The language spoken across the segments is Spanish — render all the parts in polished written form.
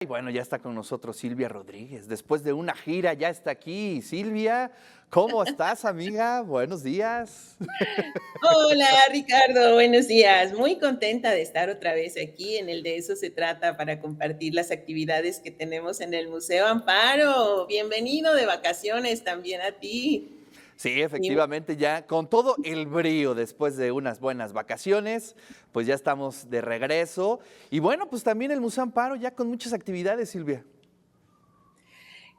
Y bueno, ya está con nosotros Silvia Rodríguez. Después de una gira ya está aquí. Silvia, ¿cómo estás, amiga? Buenos días. Hola Ricardo, buenos días. Muy contenta de estar otra vez aquí en el De Eso Se Trata para compartir las actividades que tenemos en el Museo Amparo. Bienvenido de vacaciones también a ti. Sí, Y efectivamente, ya con todo el brío después de unas buenas vacaciones, pues ya estamos de regreso. Y bueno, pues también el Museo Amparo ya con muchas actividades, Silvia.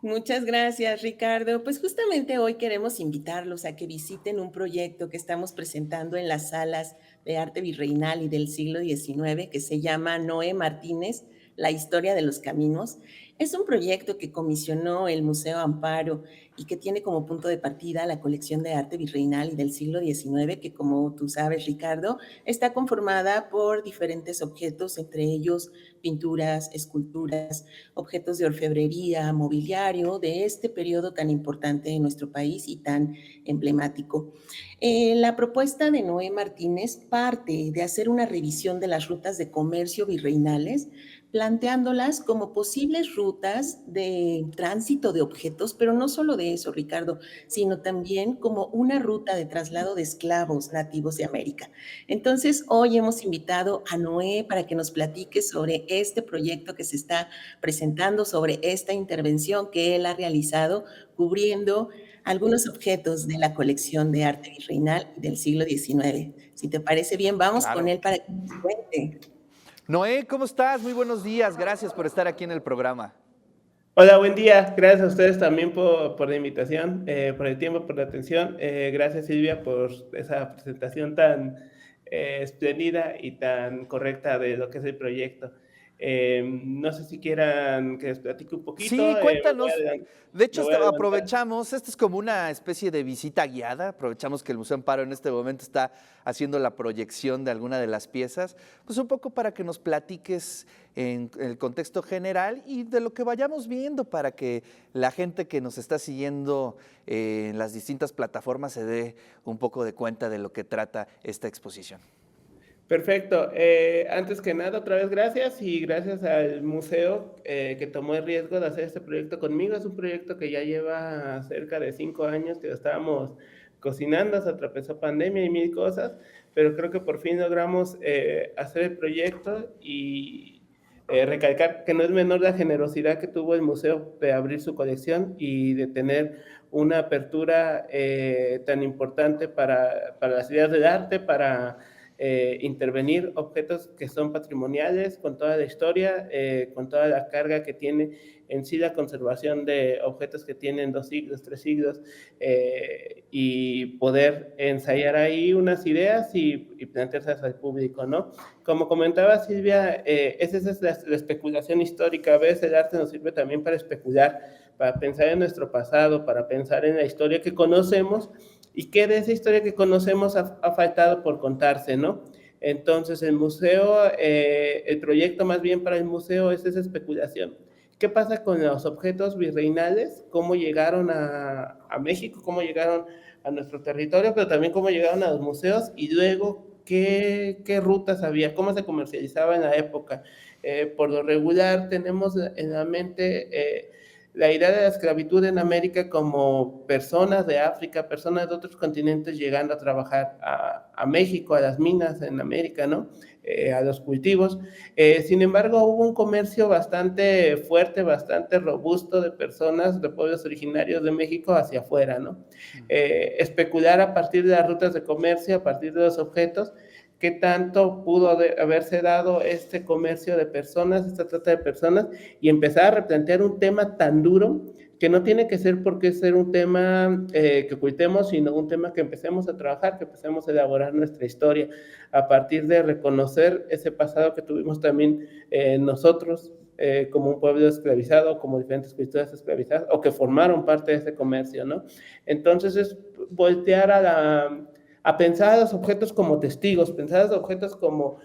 muchas gracias, Ricardo. Pues justamente hoy queremos invitarlos a que visiten un proyecto que estamos presentando en las salas de arte virreinal y del siglo XIX que se llama Noé Martínez, la historia de los caminos. Es un proyecto que comisionó el Museo Amparo y que tiene como punto de partida la colección de arte virreinal y del siglo XIX, que como tú sabes, Ricardo, está conformada por diferentes objetos, entre ellos pinturas, esculturas, objetos de orfebrería, mobiliario de este periodo tan importante en nuestro país y tan emblemático. La propuesta de Noé Martínez parte de hacer una revisión de las rutas de comercio virreinales, planteándolas como posibles rutas de tránsito de objetos, pero no solo de eso, Ricardo, sino también como una ruta de traslado de esclavos nativos de América. Entonces, hoy hemos invitado a Noé para que nos platique sobre este proyecto que se está presentando, sobre esta intervención que él ha realizado cubriendo algunos objetos de la colección de arte virreinal del siglo XIX. Si te parece bien, vamos con Claro. él para que nos cuente. Noé, ¿cómo estás? Muy buenos días. Gracias por estar aquí en el programa. Hola, buen día. Gracias a ustedes también por la invitación, por el tiempo, por la atención. Gracias, Silvia, por esa presentación tan espléndida y tan correcta de lo que es el proyecto. No sé si quieran que les platique un Sí, poquito. cuéntanos. De hecho, Me voy a adelantar. aprovechamos, esto es como una especie de visita guiada, aprovechamos que el Museo Amparo en este momento está haciendo la proyección de alguna de las piezas, pues un poco para que nos platiques en el contexto general y de lo que vayamos viendo para que la gente que nos está siguiendo en las distintas plataformas se dé un poco de cuenta de lo que trata esta exposición. Perfecto. Antes que nada, otra vez gracias y gracias al museo que tomó el riesgo de hacer este proyecto conmigo. Es un proyecto que ya lleva cerca de 5 años que lo estábamos cocinando, se atravesó pandemia y mil cosas, pero creo que por fin logramos hacer el proyecto y recalcar que no es menor la generosidad que tuvo el museo de abrir su colección y de tener una apertura tan importante para las ideas del arte, para intervenir objetos que son patrimoniales, con toda la historia, con toda la carga que tiene en sí la conservación de objetos que tienen 2 siglos, 3 siglos, y poder ensayar ahí unas ideas y plantearlas al público, ¿no? Como comentaba Silvia, esa es la especulación histórica. A veces el arte nos sirve también para especular, para pensar en nuestro pasado, para pensar en la historia que conocemos y qué de esa historia que conocemos ha faltado por contarse, ¿no? Entonces el proyecto más bien para el museo es esa especulación. ¿Qué pasa con los objetos virreinales? ¿Cómo llegaron a México? ¿Cómo llegaron a nuestro territorio? Pero también cómo llegaron a los museos y luego qué rutas había, cómo se comercializaba en la época. Por lo regular tenemos en la mente la idea de la esclavitud en América como personas de África, personas de otros continentes llegando a trabajar a México, a las minas en América, ¿no? A los cultivos. Sin embargo, hubo un comercio bastante fuerte, bastante robusto de personas de pueblos originarios de México hacia afuera, ¿no? Especular a partir de las rutas de comercio, a partir de los objetos, qué tanto pudo haberse dado este comercio de personas, esta trata de personas, y empezar a replantear un tema tan duro que no tiene que ser por qué ser un tema que ocultemos, sino un tema que empecemos a trabajar, que empecemos a elaborar nuestra historia a partir de reconocer ese pasado que tuvimos también nosotros como un pueblo esclavizado, como diferentes culturas esclavizadas, o que formaron parte de ese comercio, ¿no? Entonces es voltear a pensar a los objetos como testigos, pensar a los objetos como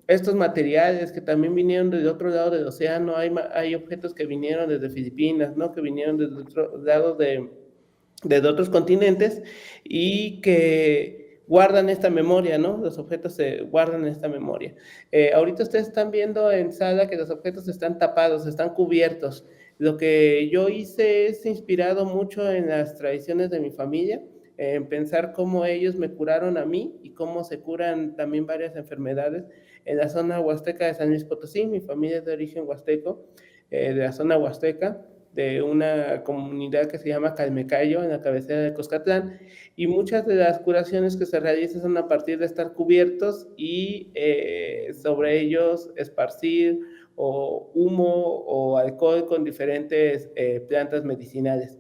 estos materiales que también vinieron del otro lado del océano. Hay objetos que vinieron desde Filipinas, ¿no? Que vinieron desde otro lado de otros continentes y que guardan esta memoria, ¿no? Los objetos se guardan esta memoria. Ahorita ustedes están viendo en sala que los objetos están tapados, están cubiertos. Lo que yo hice es inspirado mucho en las tradiciones de mi familia, en pensar cómo ellos me curaron a mí y cómo se curan también varias enfermedades en la zona huasteca de San Luis Potosí. Mi familia es de origen huasteco, de la zona huasteca, de una comunidad que se llama Calmecayo, en la cabecera de Cuscatlán, y muchas de las curaciones que se realizan son a partir de estar cubiertos y sobre ellos esparcir o humo o alcohol con diferentes plantas medicinales.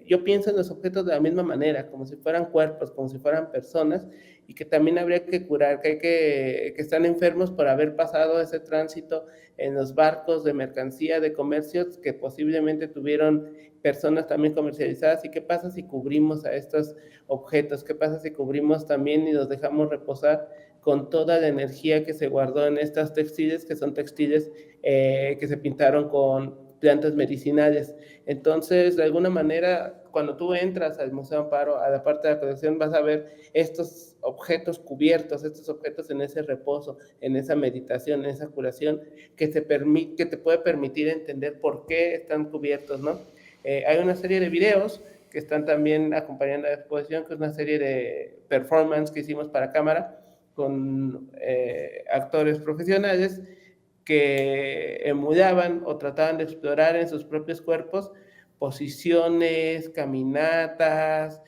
Yo pienso en los objetos de la misma manera, como si fueran cuerpos, como si fueran personas, y que también habría que curar, que están enfermos por haber pasado ese tránsito en los barcos de mercancía, de comercios que posiblemente tuvieron personas también comercializadas. ¿Y qué pasa si cubrimos a estos objetos? ¿Qué pasa si cubrimos también y los dejamos reposar con toda la energía que se guardó en estas textiles, que son textiles que se pintaron con plantas medicinales? Entonces, de alguna manera, cuando tú entras al Museo Amparo, a la parte de la colección, vas a ver estos objetos cubiertos, estos objetos en ese reposo, en esa meditación, en esa curación, que te puede permitir entender por qué están cubiertos, ¿no? Hay una serie de videos que están también acompañando la exposición, que es una serie de performance que hicimos para cámara con actores profesionales que emulaban o trataban de explorar en sus propios cuerpos posiciones, caminatas,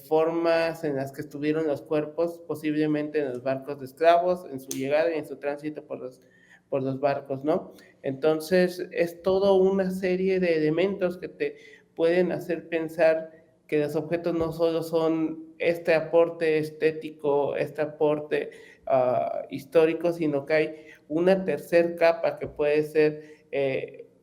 formas en las que estuvieron los cuerpos, posiblemente en los barcos de esclavos, en su llegada y en su tránsito por los barcos, ¿no? Entonces, es toda una serie de elementos que te pueden hacer pensar que los objetos no solo son este aporte estético, este aporte histórico, sino que hay una tercer capa que puede ser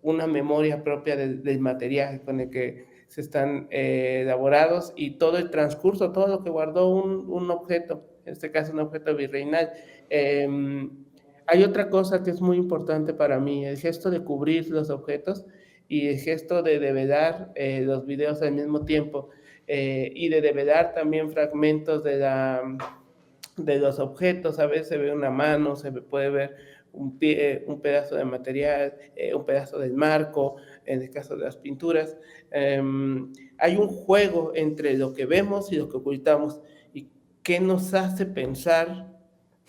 una memoria propia del material con el que se están elaborados, y todo el transcurso, todo lo que guardó un objeto, en este caso un objeto virreinal. Hay otra cosa que es muy importante para mí, el gesto de cubrir los objetos y el gesto de develar los videos al mismo tiempo, y de develar también fragmentos de los objetos. A veces se ve una mano, puede ver un pie, un pedazo de material, un pedazo del marco, en el caso de las pinturas. Hay un juego entre lo que vemos y lo que ocultamos, y qué nos hace pensar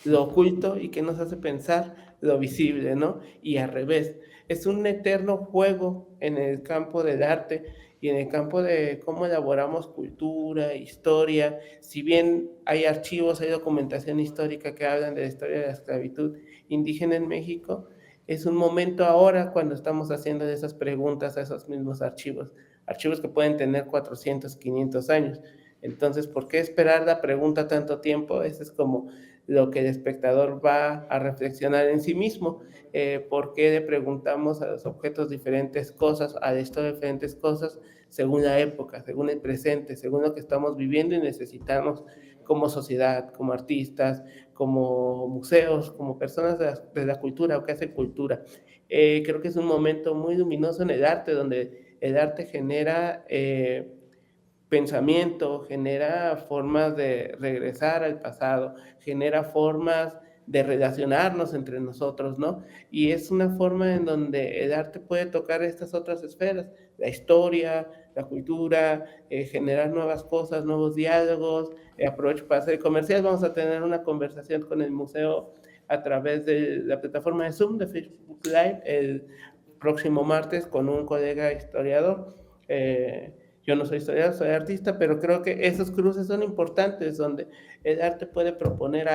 lo oculto y qué nos hace pensar lo visible, ¿no? Y al revés. Es un eterno juego en el campo del arte y en el campo de cómo elaboramos cultura, historia. Si bien hay archivos, hay documentación histórica que hablan de la historia de la esclavitud indígena en México, es un momento ahora cuando estamos haciendo esas preguntas a esos mismos archivos, archivos que pueden tener 400, 500 años. Entonces, ¿por qué esperar la pregunta tanto tiempo? Eso es como lo que el espectador va a reflexionar en sí mismo. ¿Por qué le preguntamos a los objetos diferentes cosas, a la historia diferentes cosas, según la época, según el presente, según lo que estamos viviendo y necesitamos como sociedad, como artistas, como museos, como personas de la cultura o que hacen cultura? Creo que es un momento muy luminoso en el arte, donde el arte genera pensamiento, genera formas de regresar al pasado, genera formas de relacionarnos entre nosotros, ¿no? Y es una forma en donde el arte puede tocar estas otras esferas, la historia, la cultura, generar nuevas cosas, nuevos diálogos. Aprovecho para hacer comercial, vamos a tener una conversación con el museo a través de la plataforma de Zoom, de Facebook Live, el próximo martes con un colega historiador. Yo no soy historiador, soy artista, pero creo que esos cruces son importantes, donde el arte puede proponer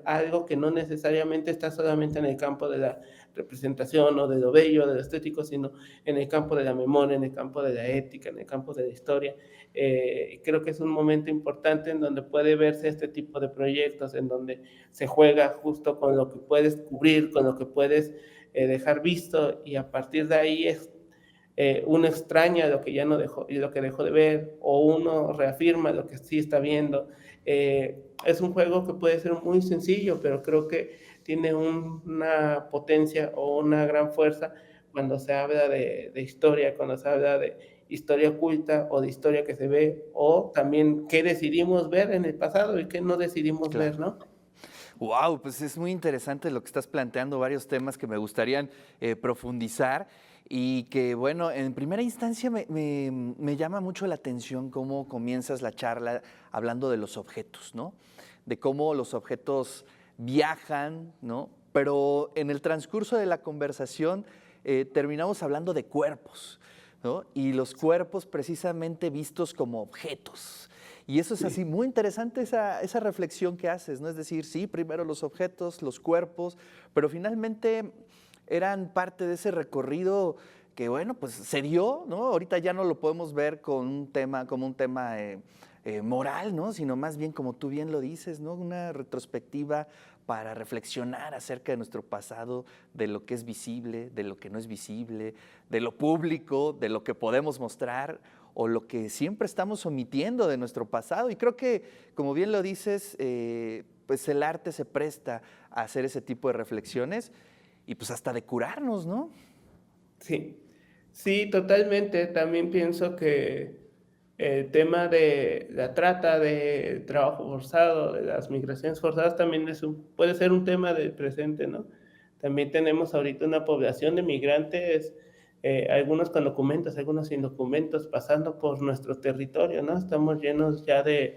algo que no necesariamente está solamente en el campo de la representación o de lo bello, de lo estético, sino en el campo de la memoria, en el campo de la ética, en el campo de la historia. Creo que es un momento importante en donde puede verse este tipo de proyectos, en donde se juega justo con lo que puedes cubrir, con lo que puedes dejar visto, y a partir de ahí uno extraña lo que ya no dejó y lo que dejó de ver, o uno reafirma lo que sí está viendo. Es un juego que puede ser muy sencillo, pero creo que tiene una potencia o una gran fuerza cuando se habla de historia, cuando se habla de historia oculta o de historia que se ve, o también qué decidimos ver en el pasado y qué no decidimos ver, Claro. ¿no? Wow, pues es muy interesante lo que estás planteando, varios temas que me gustarían profundizar y que, bueno, en primera instancia me llama mucho la atención cómo comienzas la charla hablando de los objetos, ¿no? De cómo los objetos viajan, ¿no? Pero en el transcurso de la conversación terminamos hablando de cuerpos, ¿no? Y los cuerpos precisamente vistos como objetos. Y eso es así, Sí. muy interesante esa reflexión que haces, ¿no? Es decir, sí, primero los objetos, los cuerpos, pero finalmente eran parte de ese recorrido que, bueno, pues se dio, ¿no? Ahorita ya no lo podemos ver con un tema, como un tema moral, ¿no? Sino más bien, como tú bien lo dices, ¿no? Una retrospectiva para reflexionar acerca de nuestro pasado, de lo que es visible, de lo que no es visible, de lo público, de lo que podemos mostrar o lo que siempre estamos omitiendo de nuestro pasado. Y creo que, como bien lo dices, pues el arte se presta a hacer ese tipo de reflexiones y pues hasta de curarnos, ¿no? Sí, sí, totalmente. También pienso que el tema de la trata, de trabajo forzado, de las migraciones forzadas, también puede ser un tema del presente, ¿no? También tenemos ahorita una población de migrantes, algunos con documentos, algunos sin documentos, pasando por nuestro territorio, ¿no? Estamos llenos ya de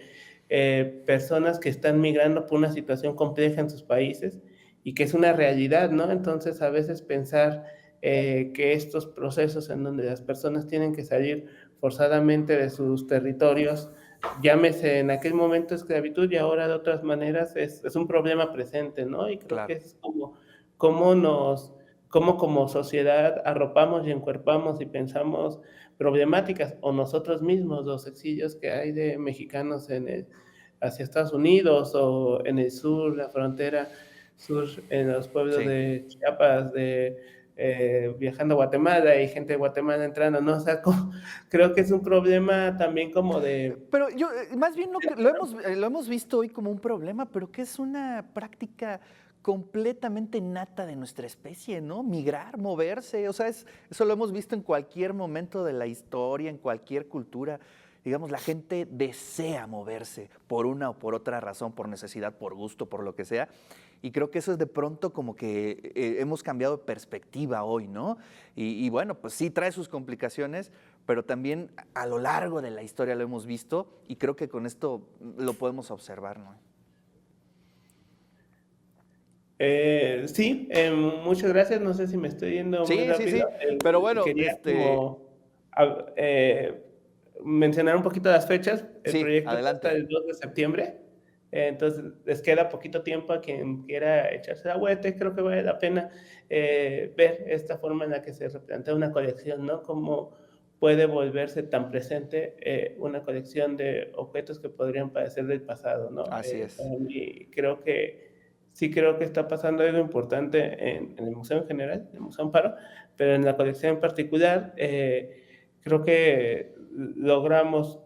personas que están migrando por una situación compleja en sus países y que es una realidad, ¿no? Entonces, a veces pensar que estos procesos en donde las personas tienen que salir forzadamente de sus territorios, llámese en aquel momento esclavitud y ahora de otras maneras, es un problema presente, ¿no? Y creo que Claro. es como cómo cómo como sociedad arropamos y encuerpamos y pensamos problemáticas, o nosotros mismos, los exilios que hay de mexicanos hacia Estados Unidos o en el sur, la frontera sur, en los pueblos Sí. de Chiapas, viajando a Guatemala y gente de Guatemala entrando, ¿no? O sea, creo que es un problema también como de... Pero yo, más bien lo hemos visto hoy como un problema, pero que es una práctica completamente nata de nuestra especie, ¿no? Migrar, moverse, o sea, eso lo hemos visto en cualquier momento de la historia, en cualquier cultura. Digamos, la gente desea moverse por una o por otra razón, por necesidad, por gusto, por lo que sea. Y creo que eso es de pronto como que hemos cambiado de perspectiva hoy, ¿no? Y bueno, pues sí trae sus complicaciones, pero también a lo largo de la historia lo hemos visto y creo que con esto lo podemos observar, ¿no? Sí, muchas gracias. No sé si me estoy yendo muy Sí, sí, rápido. sí, pero bueno, Quería como mencionar un poquito las fechas. El sí, proyecto está hasta adelante. el 2 de septiembre. Entonces, les queda poquito tiempo a quien quiera echarse la vuelta. Creo que vale la pena ver esta forma en la que se replantea una colección, ¿no? Cómo puede volverse tan presente una colección de objetos que podrían parecer del pasado, ¿no? Así es. Para mí, creo que está pasando algo importante en el museo en general, en el Museo Amparo, pero en la colección en particular, creo que logramos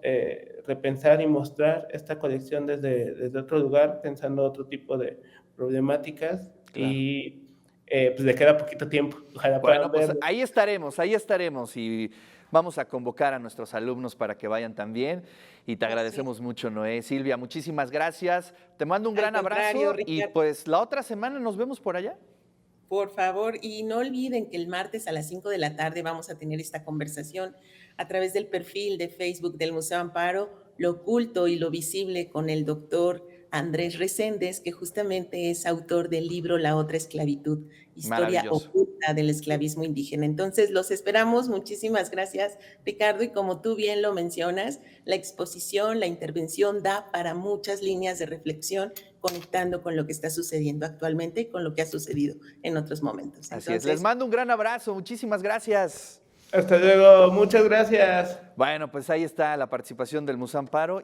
repensar y mostrar esta colección desde otro lugar, pensando otro tipo de problemáticas Claro. y pues le queda poquito tiempo. Ojalá Bueno, puedan pues verlo. ahí estaremos y vamos a convocar a nuestros alumnos para que vayan también. Y te Así. agradecemos mucho, Noé. Silvia, muchísimas gracias. Te mando un Al gran contrario, abrazo y Ricardo. pues la otra semana nos vemos por allá. Por favor, y no olviden que el martes a las 5 de la tarde vamos a tener esta conversación a través del perfil de Facebook del Museo Amparo, Lo oculto y lo visible, con el doctor Andrés Reséndez, que justamente es autor del libro La otra esclavitud, historia Maravilloso. oculta del esclavismo indígena. Entonces, los esperamos. Muchísimas gracias, Ricardo. Y como tú bien lo mencionas, la exposición, la intervención da para muchas líneas de reflexión, conectando con lo que está sucediendo actualmente y con lo que ha sucedido en otros momentos. Así es. Les Entonces, mando un gran abrazo. Muchísimas gracias. Hasta luego, muchas gracias. Bueno, pues ahí está la participación del Museo Amparo.